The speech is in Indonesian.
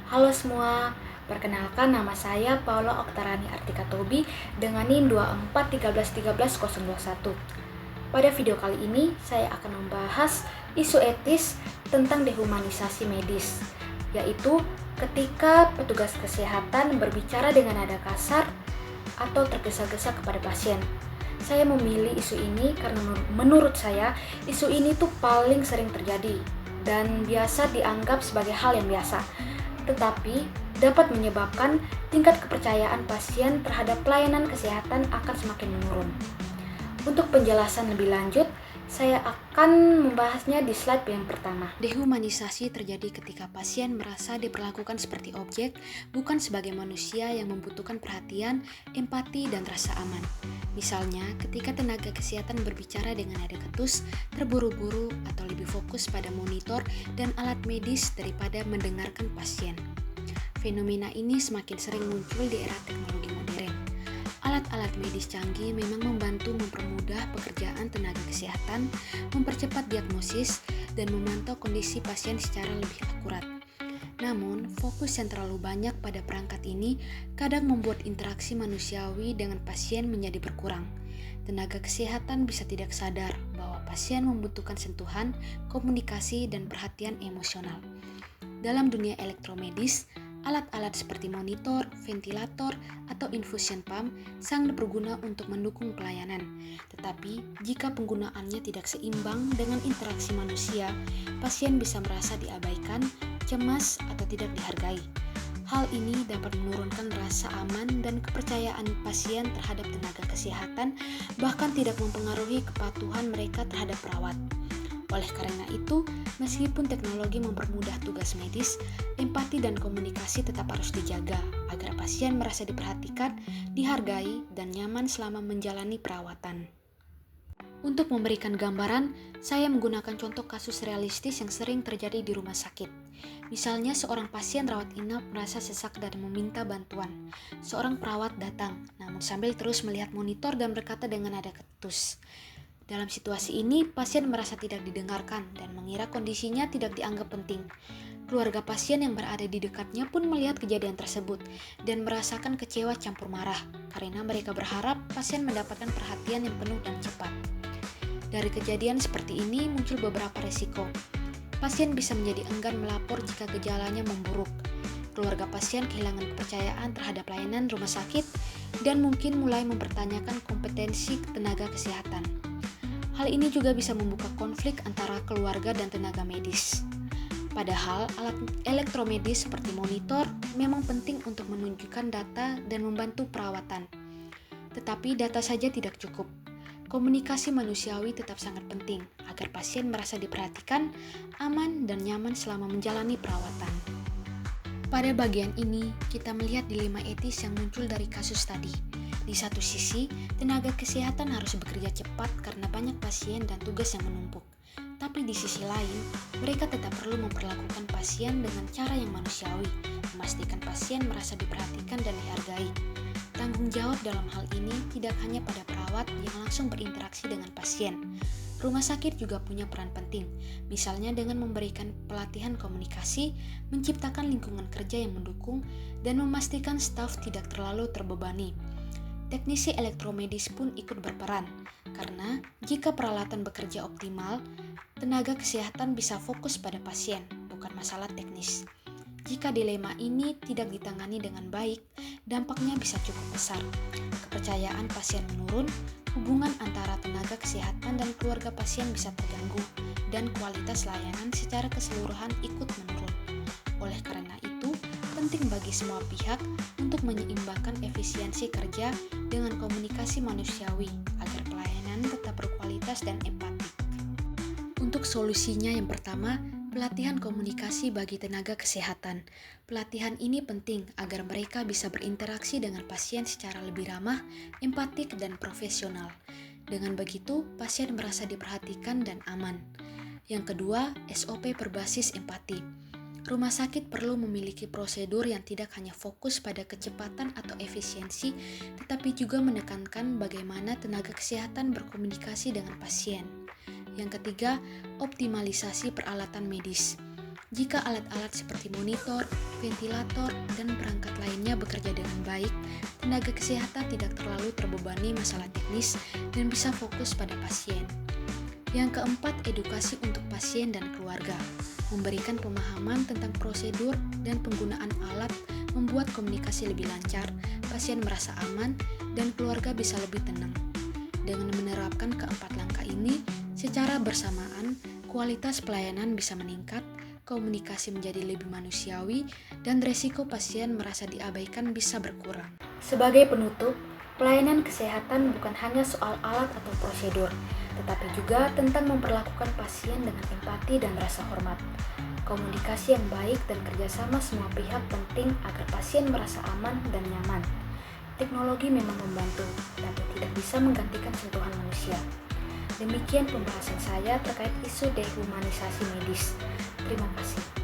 Halo semua, perkenalkan nama saya Paula Oktarani Artika Tobi dengan NIM 24131301. Pada video kali ini, saya akan membahas isu etis tentang dehumanisasi medis, yaitu ketika petugas kesehatan berbicara dengan nada kasar atau tergesa-gesa kepada pasien. Saya memilih isu ini karena menurut saya, isu ini tuh paling sering terjadi dan biasa dianggap sebagai hal yang biasa, tetapi dapat menyebabkan tingkat kepercayaan pasien terhadap pelayanan kesehatan akan semakin menurun. Untuk penjelasan lebih lanjut, saya akan membahasnya di slide yang pertama. Dehumanisasi terjadi ketika pasien merasa diperlakukan seperti objek, bukan sebagai manusia yang membutuhkan perhatian, empati, dan rasa aman. Misalnya, ketika tenaga kesehatan berbicara dengan nada ketus, terburu-buru, atau lebih fokus pada monitor dan alat medis daripada mendengarkan pasien. Fenomena ini semakin sering muncul di era teknologi modern. Alat-alat medis canggih memang membantu mempermudah pekerjaan tenaga kesehatan, mempercepat diagnosis, dan memantau kondisi pasien secara lebih akurat. Namun, fokus yang terlalu banyak pada perangkat ini kadang membuat interaksi manusiawi dengan pasien menjadi berkurang. Tenaga kesehatan bisa tidak sadar bahwa pasien membutuhkan sentuhan, komunikasi, dan perhatian emosional. Dalam dunia elektromedis, alat-alat seperti monitor, ventilator, atau infusion pump sangat berguna untuk mendukung pelayanan. Tetapi, jika penggunaannya tidak seimbang dengan interaksi manusia, pasien bisa merasa diabaikan, cemas, atau tidak dihargai. Hal ini dapat menurunkan rasa aman dan kepercayaan pasien terhadap tenaga kesehatan, bahkan tidak mempengaruhi kepatuhan mereka terhadap perawat. Oleh karena itu, meskipun teknologi mempermudah tugas medis, empati dan komunikasi tetap harus dijaga agar pasien merasa diperhatikan, dihargai, dan nyaman selama menjalani perawatan. Untuk memberikan gambaran, saya menggunakan contoh kasus realistis yang sering terjadi di rumah sakit. Misalnya seorang pasien rawat inap merasa sesak dan meminta bantuan. Seorang perawat datang, namun sambil terus melihat monitor dan berkata dengan nada ketus. Dalam situasi ini, pasien merasa tidak didengarkan dan mengira kondisinya tidak dianggap penting. Keluarga pasien yang berada di dekatnya pun melihat kejadian tersebut dan merasakan kecewa campur marah karena mereka berharap pasien mendapatkan perhatian yang penuh dan cepat. Dari kejadian seperti ini muncul beberapa resiko. Pasien bisa menjadi enggan melapor jika gejalanya memburuk. Keluarga pasien kehilangan kepercayaan terhadap layanan rumah sakit dan mungkin mulai mempertanyakan kompetensi tenaga kesehatan. Hal ini juga bisa membuka konflik antara keluarga dan tenaga medis. Padahal, alat elektromedis seperti monitor memang penting untuk menunjukkan data dan membantu perawatan. Tetapi data saja tidak cukup. Komunikasi manusiawi tetap sangat penting agar pasien merasa diperhatikan, aman, dan nyaman selama menjalani perawatan. Pada bagian ini, kita melihat dilema etis yang muncul dari kasus tadi. Di satu sisi, tenaga kesehatan harus bekerja cepat karena banyak pasien dan tugas yang menumpuk. Tapi di sisi lain, mereka tetap perlu memperlakukan pasien dengan cara yang manusiawi, memastikan pasien merasa diperhatikan dan dihargai. Tanggung jawab dalam hal ini tidak hanya pada perawat yang langsung berinteraksi dengan pasien. Rumah sakit juga punya peran penting, misalnya dengan memberikan pelatihan komunikasi, menciptakan lingkungan kerja yang mendukung, dan memastikan staf tidak terlalu terbebani. Teknisi elektromedis pun ikut berperan, karena jika peralatan bekerja optimal, tenaga kesehatan bisa fokus pada pasien, bukan masalah teknis. Jika dilema ini tidak ditangani dengan baik, dampaknya bisa cukup besar. Kepercayaan pasien menurun, hubungan antara tenaga kesehatan dan keluarga pasien bisa terganggu, dan kualitas layanan secara keseluruhan ikut menurun. Oleh karena itu, penting bagi semua pihak untuk menyeimbangkan efisiensi kerja dengan komunikasi manusiawi agar pelayanan tetap berkualitas dan empatik. Untuk solusinya yang pertama, pelatihan komunikasi bagi tenaga kesehatan. Pelatihan ini penting agar mereka bisa berinteraksi dengan pasien secara lebih ramah, empatik, dan profesional. Dengan begitu, pasien merasa diperhatikan dan aman. Yang kedua, SOP berbasis empati. Rumah sakit perlu memiliki prosedur yang tidak hanya fokus pada kecepatan atau efisiensi, tetapi juga menekankan bagaimana tenaga kesehatan berkomunikasi dengan pasien. Yang ketiga, optimalisasi peralatan medis. Jika alat-alat seperti monitor, ventilator, dan perangkat lainnya bekerja dengan baik, tenaga kesehatan tidak terlalu terbebani masalah teknis dan bisa fokus pada pasien. Yang keempat, edukasi untuk pasien dan keluarga. Memberikan pemahaman tentang prosedur dan penggunaan alat membuat komunikasi lebih lancar, pasien merasa aman, dan keluarga bisa lebih tenang. Dengan menerapkan keempat langkah ini, secara bersamaan, kualitas pelayanan bisa meningkat, komunikasi menjadi lebih manusiawi, dan resiko pasien merasa diabaikan bisa berkurang. Sebagai penutup, pelayanan kesehatan bukan hanya soal alat atau prosedur, tetapi juga tentang memperlakukan pasien dengan empati dan rasa hormat. Komunikasi yang baik dan kerjasama semua pihak penting agar pasien merasa aman dan nyaman. Teknologi memang membantu, tapi tidak bisa menggantikan sentuhan manusia. Demikian pembahasan saya terkait isu dehumanisasi medis. Terima kasih.